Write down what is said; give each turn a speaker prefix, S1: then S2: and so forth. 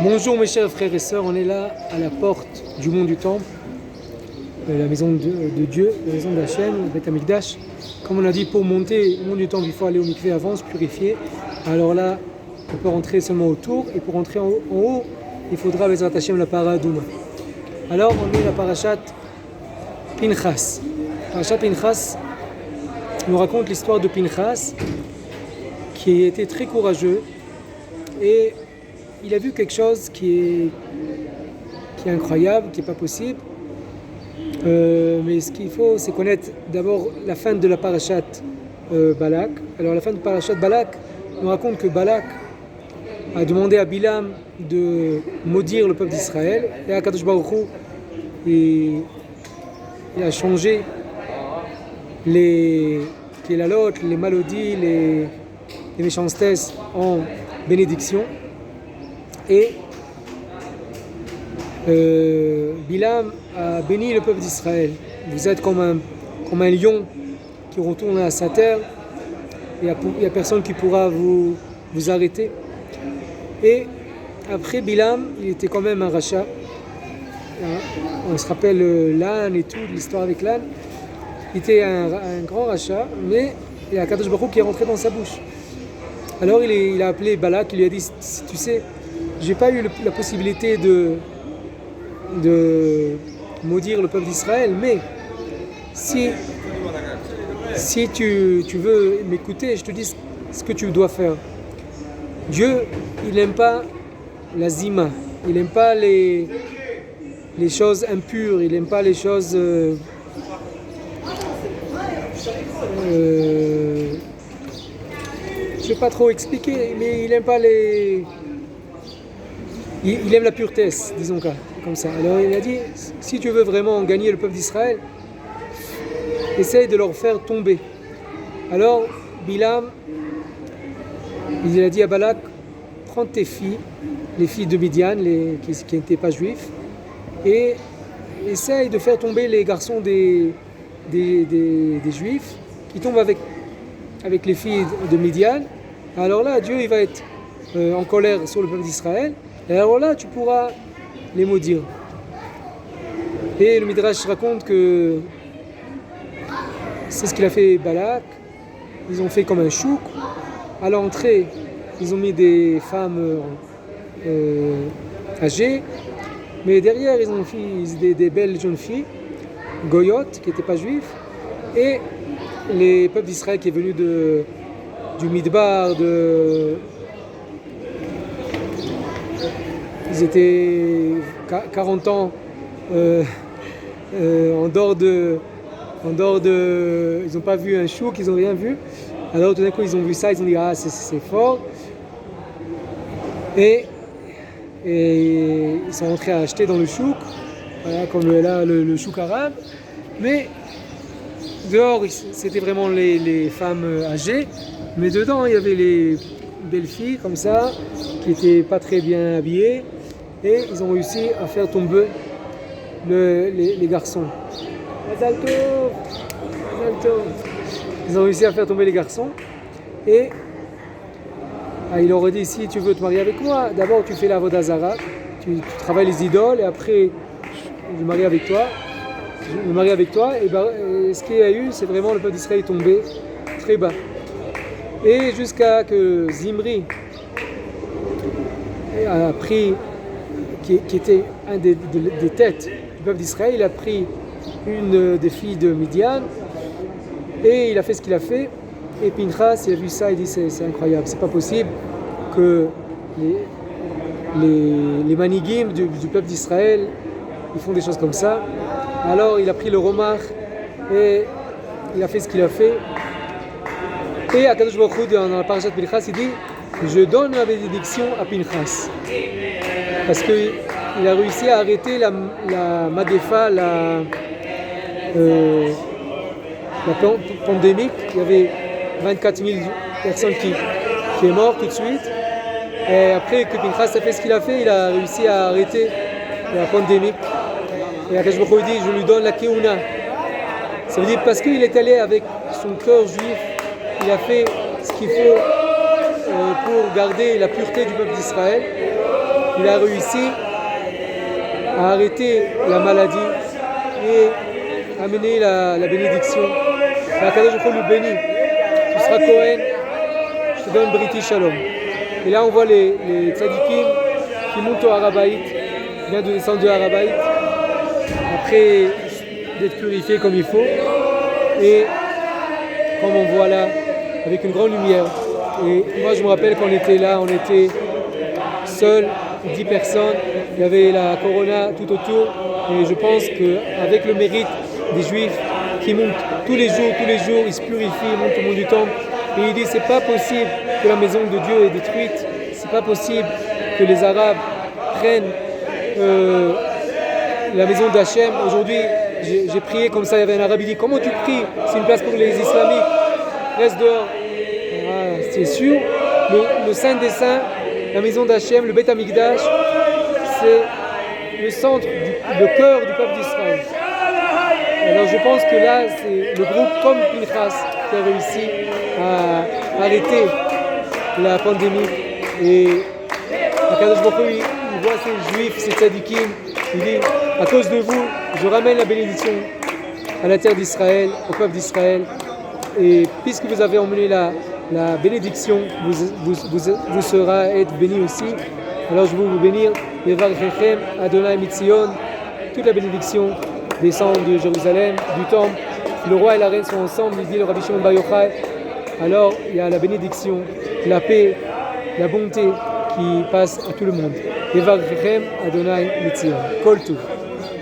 S1: Bonjour mes chers frères et sœurs, on est là à la porte du mont du Temple, la maison de Dieu, la maison d'Hachem, le Beth Amikdash. Comme on a dit, pour monter au mont du Temple, il faut aller au mikvé avant, se purifier. Alors là, on peut rentrer seulement autour, et pour rentrer en haut, il faudra Bezrat Hashem la para Douma. Alors on est la parashat Pinchas. Parashat Pinchas nous raconte l'histoire de Pinchas, qui était très courageux, et il a vu quelque chose qui est incroyable, qui n'est pas possible. Mais ce qu'il faut, c'est connaître d'abord la fin de la parashat Balak. Alors la fin de la parashat Balak nous raconte que Balak a demandé à Bilam de maudire le peuple d'Israël. Et Akadosh Baruch Hu, il a changé les kélalot, les maladies, les méchancetés en bénédiction. Et Bilam a béni le peuple d'Israël. Vous êtes comme un lion qui retourne à sa terre. Il n'y a personne qui pourra vous arrêter. Et après Bilam, il était quand même un rachat. On se rappelle l'âne et tout, l'histoire avec l'âne. Il était un grand rachat, mais il y a Kadosh Baruch Hu qui est rentré dans sa bouche. Alors il a appelé Balak, il lui a dit, tu sais, j'ai pas eu la possibilité de maudire le peuple d'Israël, mais si tu veux m'écouter, je te dis ce que tu dois faire. Dieu, il n'aime pas la zima, il n'aime pas les choses impures, il n'aime pas les choses je ne vais pas trop expliquer, mais il n'aime pas il aime la pureté, disons comme ça. Alors il a dit, si tu veux vraiment gagner le peuple d'Israël, essaye de leur faire tomber. Alors Bilam, il a dit à Balak, prends tes filles, les filles de Midian, qui n'étaient pas juifs, et essaye de faire tomber les garçons des juifs qui tombent avec les filles de Midian. Alors là, Dieu il va être en colère sur le peuple d'Israël. Et alors là, tu pourras les maudire. Et le Midrash raconte que c'est ce qu'il a fait Balak. Ils ont fait comme un chouk. À l'entrée, ils ont mis des femmes âgées. Mais derrière, ils ont mis des belles jeunes filles, goyotes, qui n'étaient pas juifs. Et les peuples d'Israël qui est venu du Midbar, ils étaient 40 ans en dehors de, ils n'ont pas vu un chouk, ils n'ont rien vu. Alors tout d'un coup ils ont vu ça, ils ont dit ah c'est fort. Et ils sont rentrés à acheter dans le chouk, voilà, comme là le chouk arabe. Mais dehors c'était vraiment les femmes âgées, mais dedans il y avait les belles filles comme ça, qui n'étaient pas très bien habillées. Et ils ont réussi à faire tomber les garçons. Mazal tov. Ils ont réussi à faire tomber les garçons. Et il leur a dit, si tu veux te marier avec moi, d'abord tu fais la avodah zara, tu travailles les idoles, et après je me marie avec toi. Et ce qu'il y a eu, c'est vraiment le peuple d'Israël est tombé très bas. Et jusqu'à que Zimri a pris, qui était un des têtes du peuple d'Israël, il a pris une des filles de Midian et il a fait ce qu'il a fait. Et Pinchas, il a vu ça, il dit c'est incroyable, c'est pas possible que les manigim du peuple d'Israël ils font des choses comme ça. Alors il a pris le romach et il a fait ce qu'il a fait. Et à Kadosh Baruch Hu, dans la parashat Pinchas, il dit je donne la bénédiction à Pinchas parce qu'il a réussi à arrêter la Magefa, la pandémie. Il y avait 24 000 personnes qui est mort tout de suite. Et après que Pinchas a fait ce qu'il a fait, il a réussi à arrêter la pandémie. Et Akadosh Baruch Hu dit je lui donne la keuna. Ça veut dire parce qu'il est allé avec son cœur juif, il a fait ce qu'il faut pour garder la pureté du peuple d'Israël. il a réussi à arrêter la maladie et amener la bénédiction. Et Akadosh Baruch Hu lui bénit. Tu seras Cohen, je te donne Briti Shalom. Et là on voit les tzadikim qui montent au Harabaït, qui viennent de descendre du Harabaït, après d'être purifiés comme il faut. Et comme on voit là, avec une grande lumière. Et moi je me rappelle quand on était là, on était seuls, 10 personnes, il y avait la corona tout autour. Et je pense qu'avec le mérite des Juifs qui montent tous les jours, ils se purifient, ils montent au mont du temple. Et il dit c'est pas possible que la maison de Dieu est détruite, c'est pas possible que les Arabes prennent la maison d'Hachem. Aujourd'hui, j'ai prié comme ça, il y avait un Arabe, il dit comment tu pries? C'est une place pour les islamiques, reste dehors. Ah, c'est sûr, le Saint des Saints, la maison d'Hachem, le Beth Amikdash, c'est le centre, le cœur du peuple d'Israël. Alors je pense que là, c'est le groupe comme Pinchas qui a réussi à arrêter la pandémie. Et Akadosh Baruch Hu, il voit ces juifs, ces tzadikim, il dit, à cause de vous, je ramène la bénédiction à la terre d'Israël, au peuple d'Israël. Et puisque vous avez emmené la bénédiction, vous sera être béni aussi. Alors je veux vous bénir, Yevarchechem, Adonai Mitzion, toute la bénédiction descend de Jérusalem, du temple. Le roi et la reine sont ensemble, il dit le Rabbi Shimon Bar Yochai. Alors il y a la bénédiction, la paix, la bonté qui passe à tout le monde. Yevarchechem, Adonai Mitzion. Kol Tov.